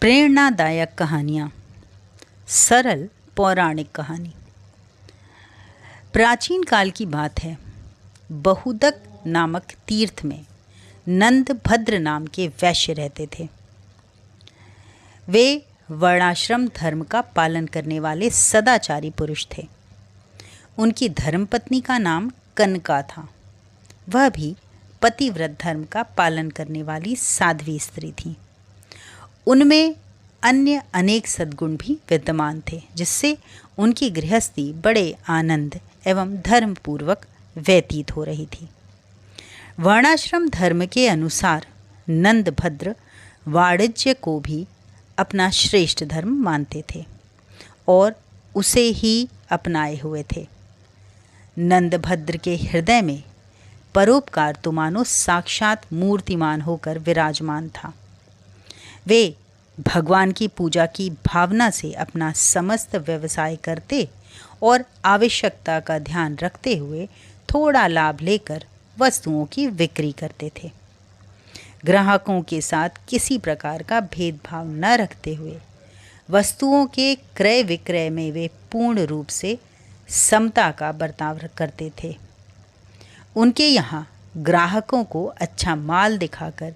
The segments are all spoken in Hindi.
प्रेरणादायक कहानियाँ। सरल पौराणिक कहानी। प्राचीन काल की बात है। बहुदक नामक तीर्थ में नंदभद्र नाम के वैश्य रहते थे। वे वर्णाश्रम धर्म का पालन करने वाले सदाचारी पुरुष थे। उनकी धर्मपत्नी का नाम कनका था। वह भी पतिव्रत धर्म का पालन करने वाली साध्वी स्त्री थी। उनमें अन्य अनेक सद्गुण भी विद्यमान थे, जिससे उनकी गृहस्थी बड़े आनंद एवं धर्मपूर्वक व्यतीत हो रही थी। वर्णाश्रम धर्म के अनुसार नंदभद्र वाणिज्य को भी अपना श्रेष्ठ धर्म मानते थे और उसे ही अपनाए हुए थे। नंदभद्र के हृदय में परोपकार तो मानो साक्षात मूर्तिमान होकर विराजमान था। वे भगवान की पूजा की भावना से अपना समस्त व्यवसाय करते और आवश्यकता का ध्यान रखते हुए थोड़ा लाभ लेकर वस्तुओं की बिक्री करते थे। ग्राहकों के साथ किसी प्रकार का भेदभाव न रखते हुए वस्तुओं के क्रय विक्रय में वे पूर्ण रूप से समता का बर्ताव करते थे। उनके यहाँ ग्राहकों को अच्छा माल दिखाकर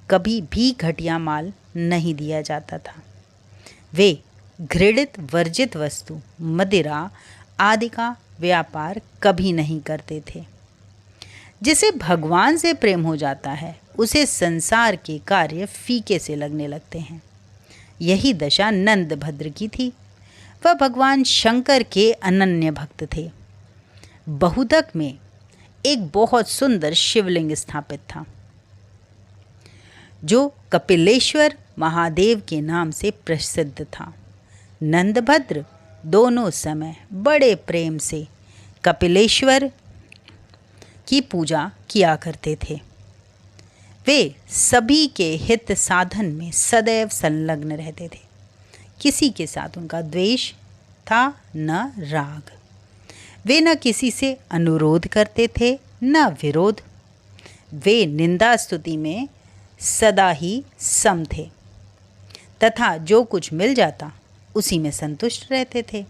कभी भी घटिया माल नहीं दिया जाता था। वे घृणित वर्जित वस्तु मदिरा आदि का व्यापार कभी नहीं करते थे। जिसे भगवान से प्रेम हो जाता है उसे संसार के कार्य फीके से लगने लगते हैं। यही दशा नंदभद्र की थी। वह भगवान शंकर के अनन्य भक्त थे। बहुदक में एक बहुत सुंदर शिवलिंग स्थापित था, जो कपिलेश्वर महादेव के नाम से प्रसिद्ध था। नंदभद्र दोनों समय बड़े प्रेम से कपिलेश्वर की पूजा किया करते थे। वे सभी के हित साधन में सदैव संलग्न रहते थे। किसी के साथ उनका द्वेष था न राग। वे न किसी से अनुरोध करते थे न विरोध। वे निंदा स्तुति में सदा ही सम थे तथा जो कुछ मिल जाता उसी में संतुष्ट रहते थे।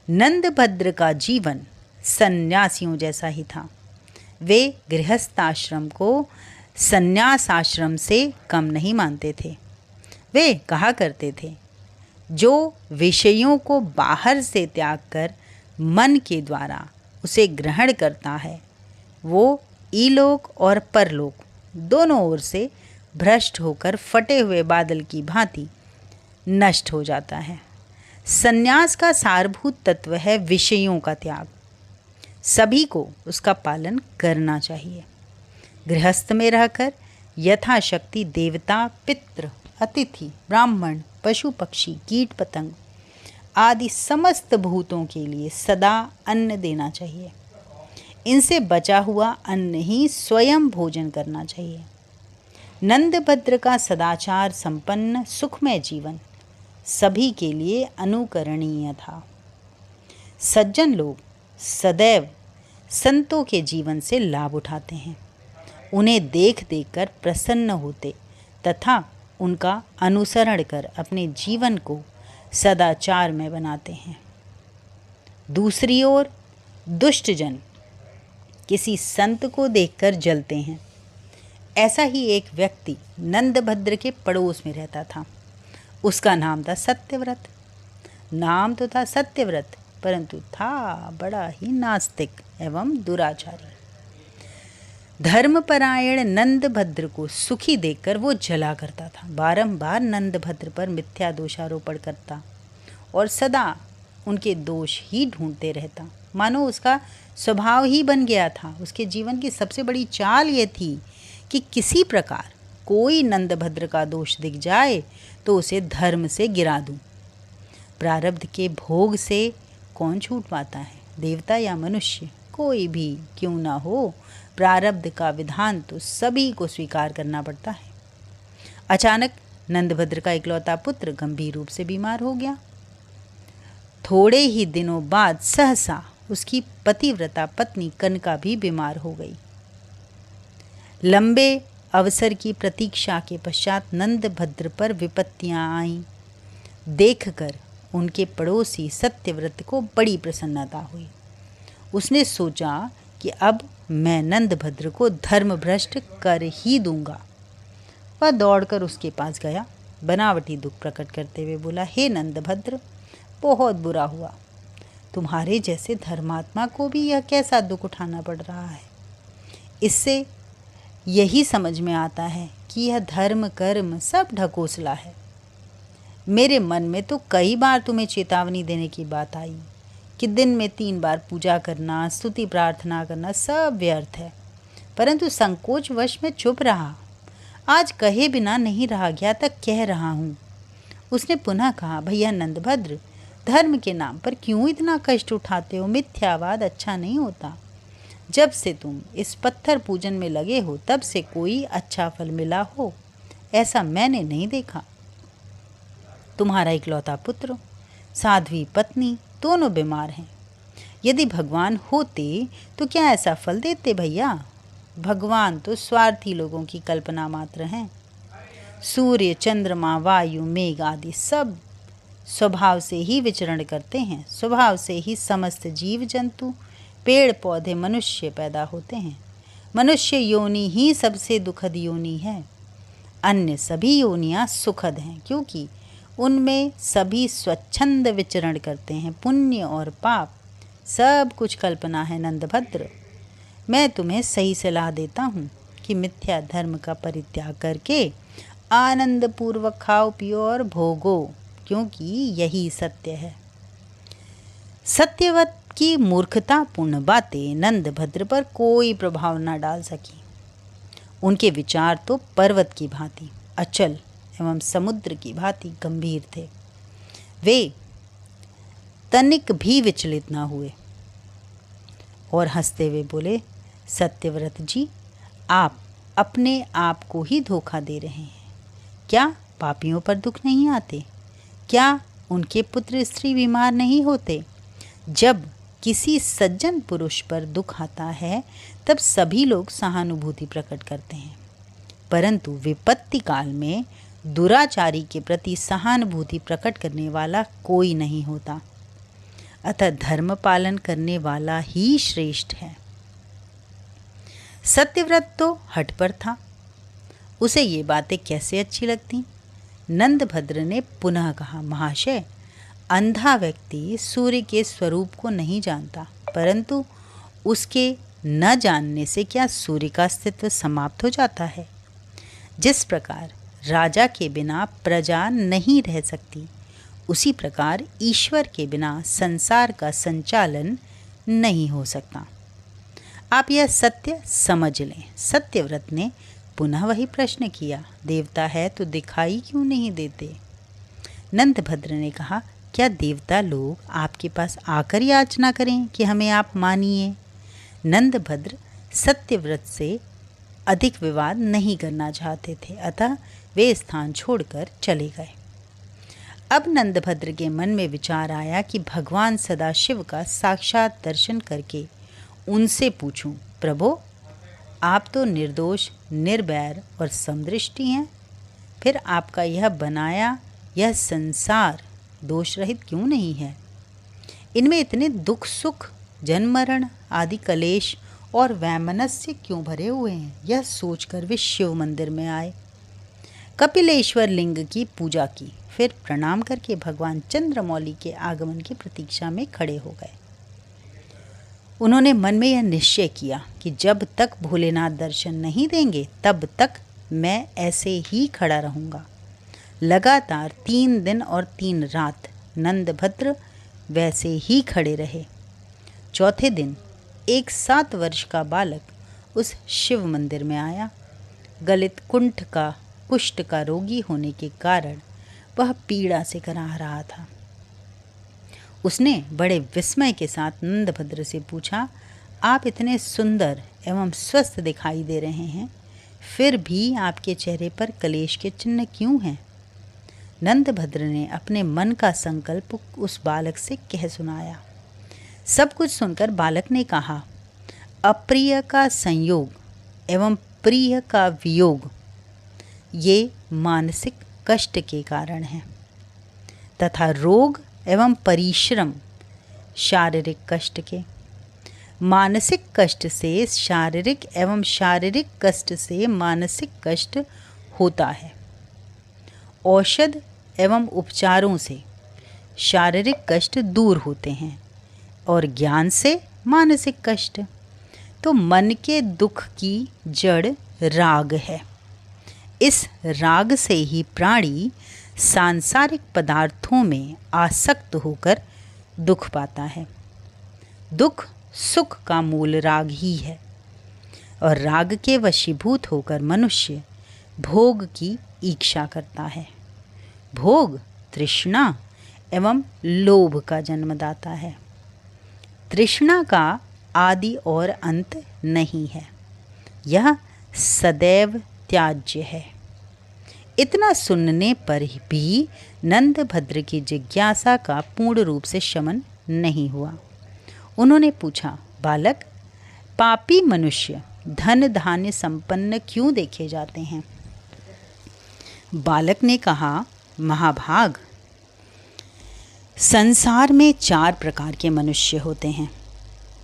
नंदभद्र का जीवन सन्यासियों जैसा ही था। वे गृहस्थाश्रम को सन्यास आश्रम से कम नहीं मानते थे। वे कहा करते थे, जो विषयों को बाहर से त्याग कर मन के द्वारा उसे ग्रहण करता है, वो इलोक और परलोक दोनों ओर से भ्रष्ट होकर फटे हुए बादल की भांति नष्ट हो जाता है। सन्यास का सारभूत तत्व है विषयों का त्याग। सभी को उसका पालन करना चाहिए। गृहस्थ में रहकर यथाशक्ति देवता, पितृ, अतिथि, ब्राह्मण, पशु पक्षी, कीट पतंग आदि समस्त भूतों के लिए सदा अन्न देना चाहिए। इनसे बचा हुआ अन्न ही स्वयं भोजन करना चाहिए। नंदभद्र का सदाचार संपन्न सुखमय जीवन सभी के लिए अनुकरणीय था। सज्जन लोग सदैव संतों के जीवन से लाभ उठाते हैं। उन्हें देख देखकर प्रसन्न होते तथा उनका अनुसरण कर अपने जीवन को सदाचार में बनाते हैं। दूसरी ओर दुष्टजन किसी संत को देखकर जलते हैं। ऐसा ही एक व्यक्ति नंदभद्र के पड़ोस में रहता था। उसका नाम था सत्यव्रत। नाम तो था सत्यव्रत, परंतु था बड़ा ही नास्तिक एवं दुराचारी। धर्मपरायण नंदभद्र को सुखी देखकर वो जला करता था। बारंबार नंदभद्र पर मिथ्या दोषारोपण करता और सदा उनके दोष ही ढूंढते रहता। मानो उसका स्वभाव ही बन गया था। उसके जीवन की सबसे बड़ी चाल ये थी कि किसी प्रकार कोई नंदभद्र का दोष दिख जाए तो उसे धर्म से गिरा दूं। प्रारब्ध के भोग से कौन छूट पाता है? देवता या मनुष्य, कोई भी क्यों ना हो, प्रारब्ध का विधान तो सभी को स्वीकार करना पड़ता है। अचानक नंदभद्र का इकलौता पुत्र गंभीर रूप से बीमार हो गया। थोड़े ही दिनों बाद सहसा उसकी पतिव्रता पत्नी कनका भी बीमार हो गई। लंबे अवसर की प्रतीक्षा के पश्चात नंदभद्र पर विपत्तियां आईं। देखकर उनके पड़ोसी सत्यव्रत को बड़ी प्रसन्नता हुई। उसने सोचा कि अब मैं नंदभद्र को धर्मभ्रष्ट कर ही दूंगा। वह दौड़कर उसके पास गया, बनावटी दुख प्रकट करते हुए बोला, हे नंदभद्र, बहुत बुरा हुआ। तुम्हारे जैसे धर्मात्मा को भी यह कैसा दुख उठाना पड़ रहा है। इससे यही समझ में आता है कि यह धर्म कर्म सब ढकोसला है। मेरे मन में तो कई बार तुम्हें चेतावनी देने की बात आई कि दिन में 3 बार पूजा करना, स्तुति प्रार्थना करना सब व्यर्थ है, परंतु संकोचवश में चुप रहा। आज कहे बिना नहीं रहा गया, तक कह रहा हूँ। उसने पुनः कहा, भैया नंदभद्र, धर्म के नाम पर क्यों इतना कष्ट उठाते हो? मिथ्यावाद अच्छा नहीं होता। जब से तुम इस पत्थर पूजन में लगे हो तब से कोई अच्छा फल मिला हो ऐसा मैंने नहीं देखा। तुम्हारा इकलौता पुत्र, साध्वी पत्नी दोनों बीमार हैं। यदि भगवान होते तो क्या ऐसा फल देते भैया? भगवान तो स्वार्थी लोगों की कल्पना मात्र हैं। सूर्य, चंद्रमा, वायु, मेघ आदि सब स्वभाव से ही विचरण करते हैं। स्वभाव से ही समस्त जीव जंतु, पेड़ पौधे, मनुष्य पैदा होते हैं। मनुष्य योनि ही सबसे दुखद योनि है। अन्य सभी योनियां सुखद हैं क्योंकि उनमें सभी स्वच्छंद विचरण करते हैं। पुण्य और पाप सब कुछ कल्पना है। नंदभद्र, मैं तुम्हें सही सलाह देता हूँ कि मिथ्या धर्म का परित्याग करके आनंद पूर्वक खाओ पियो और भोगो, क्योंकि यही सत्य है। सत्यवत की मूर्खतापूर्ण बातें नंदभद्र पर कोई प्रभाव न डाल सकी। उनके विचार तो पर्वत की भांति अचल एवं समुद्र की भांति गंभीर थे। वे तनिक भी विचलित न हुए और हंसते हुए बोले, सत्यव्रत जी, आप अपने आप को ही धोखा दे रहे हैं। क्या पापियों पर दुख नहीं आते? क्या उनके पुत्र स्त्री बीमार नहीं होते? जब किसी सज्जन पुरुष पर दुख आता है तब सभी लोग सहानुभूति प्रकट करते हैं, परंतु विपत्ति काल में दुराचारी के प्रति सहानुभूति प्रकट करने वाला कोई नहीं होता। अतः धर्म पालन करने वाला ही श्रेष्ठ है। सत्यव्रत तो हट पर था। उसे ये बातें कैसे अच्छी लगती? नंदभद्र ने पुनः कहा, महाशय, अंधा व्यक्ति सूर्य के स्वरूप को नहीं जानता, परंतु उसके न जानने से क्या सूर्य का अस्तित्व समाप्त हो जाता है? जिस प्रकार राजा के बिना प्रजा नहीं रह सकती, उसी प्रकार ईश्वर के बिना संसार का संचालन नहीं हो सकता। आप यह सत्य समझ लें। सत्यव्रत ने पुनः वही प्रश्न किया, देवता है तो दिखाई क्यों नहीं देते? नंदभद्र ने कहा, क्या देवता लोग आपके पास आकर याचना करें कि हमें आप मानिए? नंदभद्र सत्यव्रत से अधिक विवाद नहीं करना चाहते थे, अतः वे स्थान छोड़कर चले गए। अब नंदभद्र के मन में विचार आया कि भगवान सदाशिव का साक्षात दर्शन करके उनसे पूछूं, प्रभो, आप तो निर्दोष, निर्वैर और समदृष्टि हैं, फिर आपका यह बनाया यह संसार दोष रहित क्यों नहीं है? इनमें इतने दुख सुख, जन्म मरण आदि कलेश और वैमनस्य क्यों भरे हुए हैं? यह सोचकर वे शिव मंदिर में आए। कपिलेश्वर लिंग की पूजा की, फिर प्रणाम करके भगवान चंद्रमौली के आगमन की प्रतीक्षा में खड़े हो गए। उन्होंने मन में यह निश्चय किया कि जब तक भोलेनाथ दर्शन नहीं देंगे तब तक मैं ऐसे ही खड़ा रहूंगा। लगातार 3 दिन और 3 रात नंदभद्र वैसे ही खड़े रहे। चौथे दिन एक 7 वर्ष का बालक उस शिव मंदिर में आया। गलित कुष्ठ का रोगी होने के कारण वह पीड़ा से कराह रहा था। उसने बड़े विस्मय के साथ नंदभद्र से पूछा, आप इतने सुंदर एवं स्वस्थ दिखाई दे रहे हैं, फिर भी आपके चेहरे पर कलेश के चिन्ह क्यों हैं? नंदभद्र ने अपने मन का संकल्प उस बालक से कह सुनाया। सब कुछ सुनकर बालक ने कहा, अप्रिय का संयोग एवं प्रिय का वियोग ये मानसिक कष्ट के कारण है, तथा रोग एवं परिश्रम शारीरिक कष्ट के। मानसिक कष्ट से शारीरिक एवं शारीरिक कष्ट से मानसिक कष्ट होता है। औषध एवं उपचारों से शारीरिक कष्ट दूर होते हैं और ज्ञान से मानसिक कष्ट। तो मन के दुख की जड़ राग है। इस राग से ही प्राणी सांसारिक पदार्थों में आसक्त होकर दुख पाता है। दुख सुख का मूल राग ही है और राग के वशीभूत होकर मनुष्य भोग की इच्छा करता है। भोग तृष्णा एवं लोभ का जन्मदाता है। तृष्णा का आदि और अंत नहीं है, यह सदैव त्याज्य है। इतना सुनने पर भी नंदभद्र की जिज्ञासा का पूर्ण रूप से शमन नहीं हुआ। उन्होंने पूछा, बालक, पापी मनुष्य धन धान्य संपन्न क्यों देखे जाते हैं? बालक ने कहा, महाभाग, संसार में 4 प्रकार के मनुष्य होते हैं।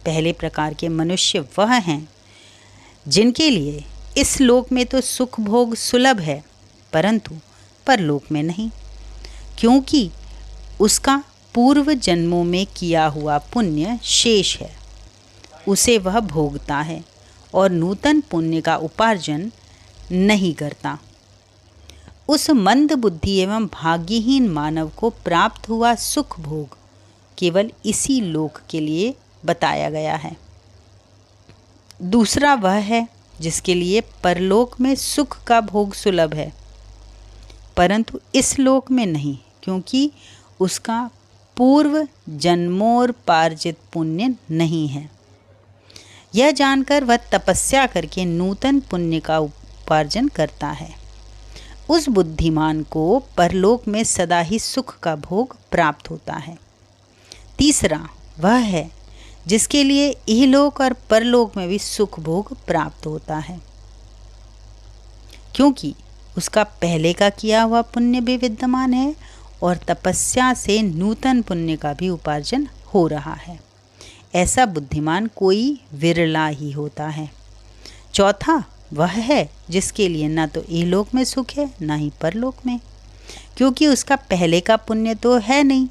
पहले प्रकार के मनुष्य वह हैं जिनके लिए इस लोक में तो सुख भोग सुलभ है, परंतु परलोक में नहीं, क्योंकि उसका पूर्व जन्मों में किया हुआ पुण्य शेष है, उसे वह भोगता है और नूतन पुण्य का उपार्जन नहीं करता। उस मंद बुद्धि एवं भाग्यहीन मानव को प्राप्त हुआ सुख भोग केवल इसी लोक के लिए बताया गया है। दूसरा वह है जिसके लिए परलोक में सुख का भोग सुलभ है, परंतु इस लोक में नहीं, क्योंकि उसका पूर्व जन्मोपार्जित पुण्य नहीं है। यह जानकर वह तपस्या करके नूतन पुण्य का उपार्जन करता है। उस बुद्धिमान को परलोक में सदा ही सुख का भोग प्राप्त होता है। तीसरा वह है जिसके लिए इहलोक और परलोक में भी सुख भोग प्राप्त होता है, क्योंकि उसका पहले का किया हुआ पुण्य भी विद्यमान है और तपस्या से नूतन पुण्य का भी उपार्जन हो रहा है। ऐसा बुद्धिमान कोई विरला ही होता है। चौथा वह है जिसके लिए ना तो इहलोक में सुख है ना ही परलोक में, क्योंकि उसका पहले का पुण्य तो है नहीं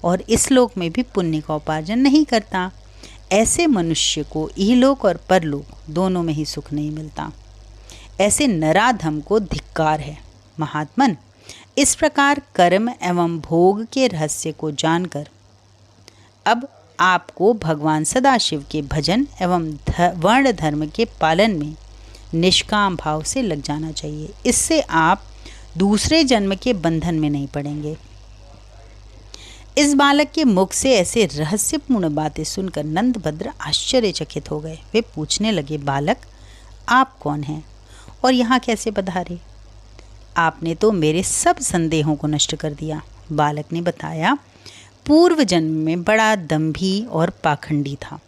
और इस लोक में भी पुण्य का उपार्जन नहीं करता। ऐसे मनुष्य को इहलोक और परलोक दोनों में ही सुख नहीं मिलता। ऐसे नराधम को धिक्कार है। महात्मन, इस प्रकार कर्म एवं भोग के रहस्य को जानकर अब आपको भगवान सदाशिव के भजन एवं वर्ण धर्म के पालन में निष्काम भाव से लग जाना चाहिए। इससे आप दूसरे जन्म के बंधन में नहीं पड़ेंगे। इस बालक के मुख से ऐसे रहस्यपूर्ण बातें सुनकर नंदभद्र आश्चर्यचकित हो गए। वे पूछने लगे, बालक, आप कौन हैं और यहाँ कैसे पधारे? आपने तो मेरे सब संदेहों को नष्ट कर दिया। बालक ने बताया, पूर्व जन्म में बड़ा दंभी और पाखंडी था।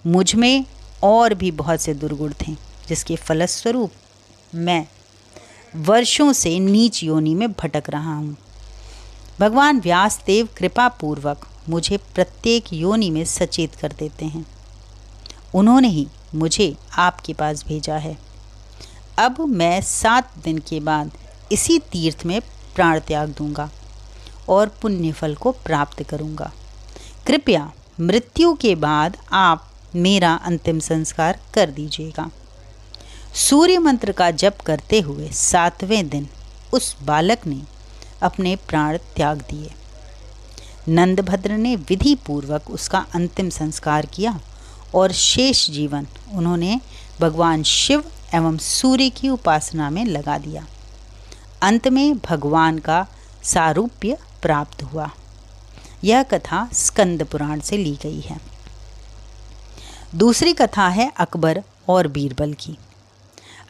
मुझ में और भी बहुत से दुर्गुण थे, जिसके फलस्वरूप मैं वर्षों से नीच योनि में भटक रहा हूँ। भगवान व्यासदेव कृपा पूर्वक मुझे प्रत्येक योनि में सचेत कर देते हैं। उन्होंने ही मुझे आपके पास भेजा है। अब मैं 7 दिन के बाद इसी तीर्थ में प्राण त्याग दूंगा और पुण्य फल को प्राप्त करूंगा। कृपया मृत्यु के बाद आप मेरा अंतिम संस्कार कर दीजिएगा। सूर्य मंत्र का जप करते हुए 7वें दिन उस बालक ने अपने प्राण त्याग दिए। नंदभद्र ने विधि पूर्वक उसका अंतिम संस्कार किया और शेष जीवन उन्होंने भगवान शिव एवं सूर्य की उपासना में लगा दिया। अंत में भगवान का सारूप्य प्राप्त हुआ। यह कथा स्कंद पुराण से ली गई है। दूसरी कथा है अकबर और बीरबल की।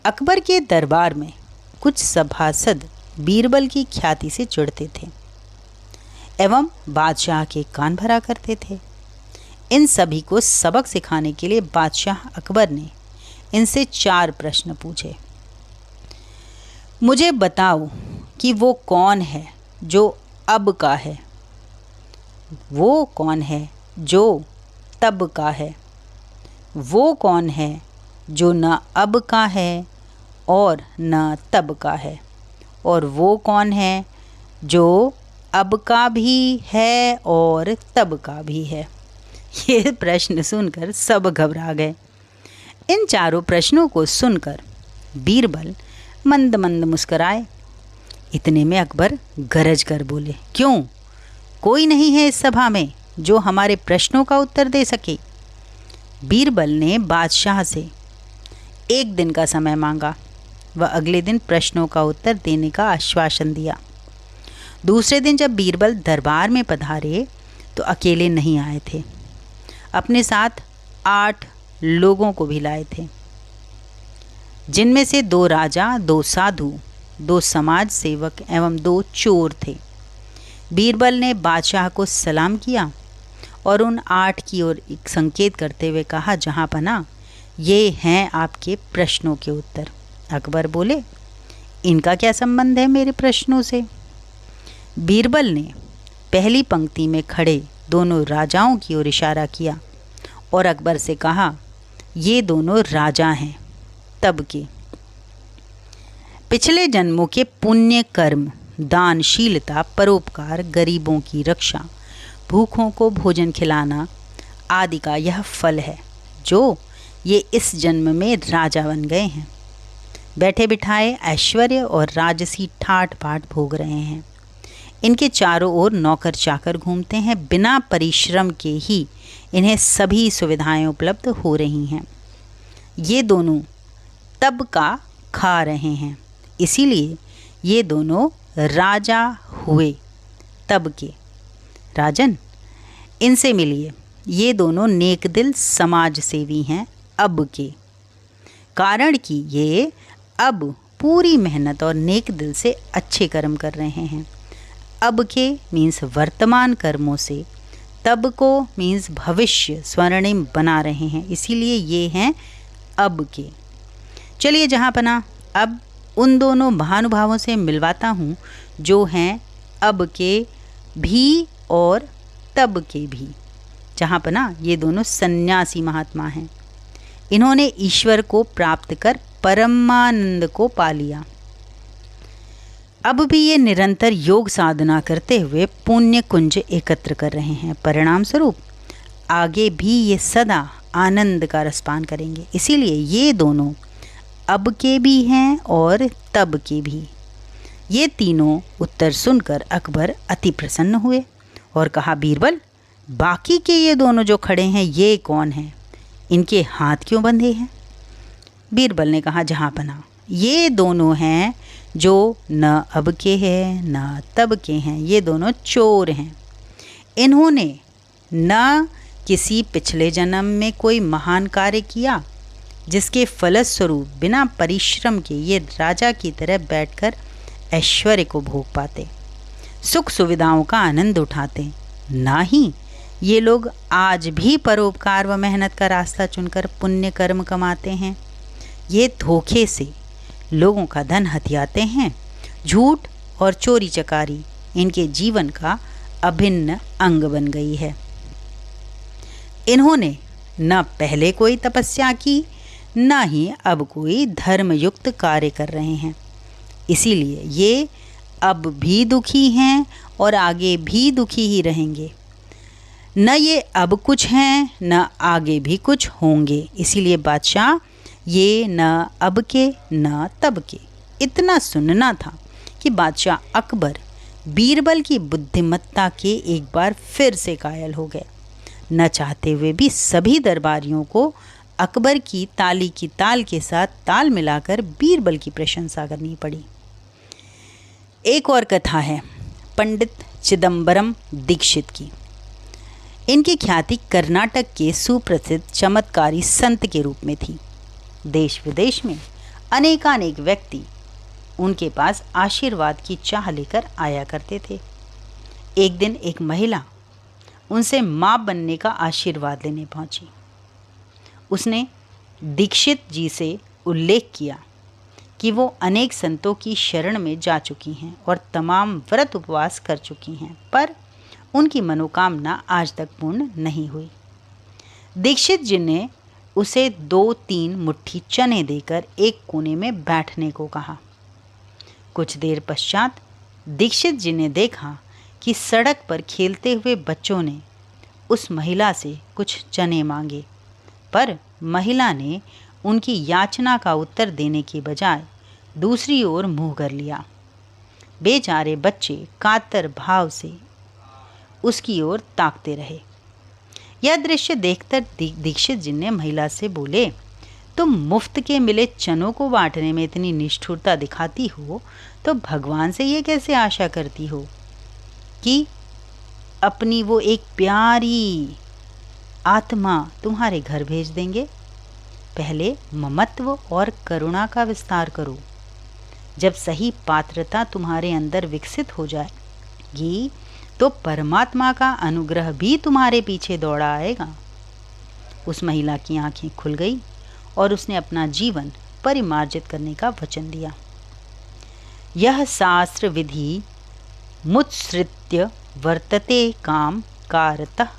अकबर के दरबार में कुछ सभासद बीरबल की ख्याति से चिढ़ते थे एवं बादशाह के कान भरा करते थे। इन सभी को सबक सिखाने के लिए बादशाह अकबर ने इनसे 4 प्रश्न पूछे। मुझे बताओ कि वो कौन है जो अब का है, वो कौन है जो तब का है, वो कौन है जो न अब का है और न तब का है, और वो कौन है जो अब का भी है और तब का भी है। ये प्रश्न सुनकर सब घबरा गए। इन चारों प्रश्नों को सुनकर बीरबल मंद मंद मुस्कुराए। इतने में अकबर गरज कर बोले, क्यों, कोई नहीं है इस सभा में जो हमारे प्रश्नों का उत्तर दे सके। बीरबल ने बादशाह से 1 दिन का समय मांगा। वह अगले दिन प्रश्नों का उत्तर देने का आश्वासन दिया। दूसरे दिन जब बीरबल दरबार में पधारे तो अकेले नहीं आए थे, अपने साथ 8 लोगों को भी लाए थे, जिनमें से 2 राजा, 2 साधु, 2 समाज सेवक एवं 2 चोर थे। बीरबल ने बादशाह को सलाम किया और उन 8 की ओर एक संकेत करते हुए कहा, जहाँ पना, ये हैं आपके प्रश्नों के उत्तर। अकबर बोले, इनका क्या संबंध है मेरे प्रश्नों से? बीरबल ने पहली पंक्ति में खड़े दोनों राजाओं की ओर इशारा किया और अकबर से कहा, ये दोनों राजा हैं तब के। पिछले जन्मों के पुण्य कर्म, दानशीलता, परोपकार, गरीबों की रक्षा, भूखों को भोजन खिलाना आदि का यह फल है जो ये इस जन्म में राजा बन गए हैं। बैठे बिठाए ऐश्वर्य और राजसी ठाट बाट भोग रहे हैं। इनके चारों ओर नौकर चाकर घूमते हैं। बिना परिश्रम के ही इन्हें सभी सुविधाएं उपलब्ध हो रही हैं। ये दोनों तब का खा रहे हैं, इसीलिए ये दोनों राजा हुए तब के। राजन, इनसे मिलिए, ये दोनों नेक दिल समाज सेवी हैं अब के, कारण कि ये अब पूरी मेहनत और नेक दिल से अच्छे कर्म कर रहे हैं। अब के मीन्स वर्तमान कर्मों से, तब को मीन्स भविष्य स्वर्णिम बना रहे हैं, इसीलिए ये हैं अब के। चलिए जहाँ पना, अब उन दोनों महानुभावों से मिलवाता हूँ जो हैं अब के भी और तब के भी। जहाँ पना, ये दोनों सन्यासी महात्मा हैं। इन्होंने ईश्वर को प्राप्त कर परमानंद को पा लिया। अब भी ये निरंतर योग साधना करते हुए पुण्य कुंज एकत्र कर रहे हैं। परिणाम स्वरूप आगे भी ये सदा आनंद का रसपान करेंगे। इसीलिए ये दोनों अब के भी हैं और तब के भी। ये तीनों उत्तर सुनकर अकबर अति प्रसन्न हुए और कहा, बीरबल, बाकी के ये दोनों जो खड़े हैं ये कौन हैं? इनके हाथ क्यों बंधे हैं? बीरबल ने कहा, जहाँ पना, ये दोनों हैं जो न अब के हैं न तब के हैं। ये दोनों चोर हैं। इन्होंने न किसी पिछले जन्म में कोई महान कार्य किया जिसके फलस्वरूप बिना परिश्रम के ये राजा की तरह बैठकर ऐश्वर्य को भोग पाते, सुख सुविधाओं का आनंद उठाते। ना ही ये लोग आज भी परोपकार व मेहनत का रास्ता चुनकर पुण्य कर्म कमाते हैं। ये धोखे से लोगों का धन हथियाते हैं। झूठ और चोरी चकारी इनके जीवन का अभिन्न अंग बन गई है। इन्होंने न पहले कोई तपस्या की, न ही अब कोई धर्मयुक्त कार्य कर रहे हैं। इसीलिए ये अब भी दुखी हैं और आगे भी दुखी ही रहेंगे। न ये अब कुछ हैं न आगे भी कुछ होंगे। इसीलिए बादशाह, ये न अब के न तब के। इतना सुनना था कि बादशाह अकबर बीरबल की बुद्धिमत्ता के एक बार फिर से कायल हो गए। न चाहते हुए भी सभी दरबारियों को अकबर की ताल के साथ ताल मिलाकर बीरबल की प्रशंसा करनी पड़ी। एक और कथा है पंडित चिदंबरम दीक्षित की। इनकी ख्याति कर्नाटक के सुप्रसिद्ध चमत्कारी संत के रूप में थी। देश विदेश में अनेकानेक व्यक्ति उनके पास आशीर्वाद की चाह लेकर आया करते थे। एक दिन एक महिला उनसे माँ बनने का आशीर्वाद लेने पहुंची। उसने दीक्षित जी से उल्लेख किया कि वो अनेक संतों की शरण में जा चुकी हैं और तमाम व्रत उपवास कर चुकी हैं, पर उनकी मनोकामना आज तक पूर्ण नहीं हुई। दीक्षित जी ने उसे 2-3 मुट्ठी चने देकर एक कोने में बैठने को कहा। कुछ देर पश्चात दीक्षित जी ने देखा कि सड़क पर खेलते हुए बच्चों ने उस महिला से कुछ चने मांगे, पर महिला ने उनकी याचना का उत्तर देने के बजाय दूसरी ओर मुंह कर लिया। बेचारे बच्चे कातर भाव से उसकी ओर ताकते रहे। यह दृश्य देखकर दीक्षित जी ने महिला से बोले, तुम मुफ्त के मिले चनों को बांटने में इतनी निष्ठुरता दिखाती हो, तो भगवान से ये कैसे आशा करती हो कि अपनी वो एक प्यारी आत्मा तुम्हारे घर भेज देंगे? पहले ममत्व और करुणा का विस्तार करो। जब सही पात्रता तुम्हारे अंदर विकसित हो जाएगी तो परमात्मा का अनुग्रह भी तुम्हारे पीछे दौड़ा आएगा। उस महिला की आंखें खुल गई और उसने अपना जीवन परिमार्जित करने का वचन दिया। यह शास्त्र विधि मुत्सृत्य वर्तते काम कारतः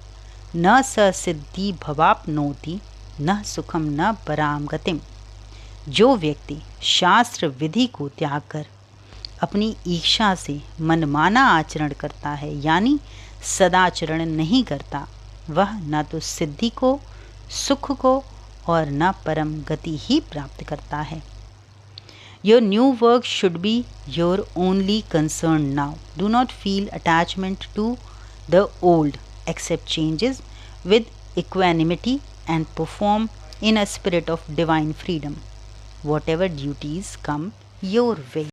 न स सिद्धि भवाप्नोति न सुखम न पराम गतिम। जो व्यक्ति शास्त्र विधि को त्याग कर अपनी इच्छा से मनमाना आचरण करता है, यानी सदाचरण नहीं करता, वह न तो सिद्धि को, सुख को और न परम गति ही प्राप्त करता है। Your new work should be your only concern now. Do not feel attachment to the old. Accept changes with equanimity and perform in a spirit of divine freedom. Whatever duties come your way.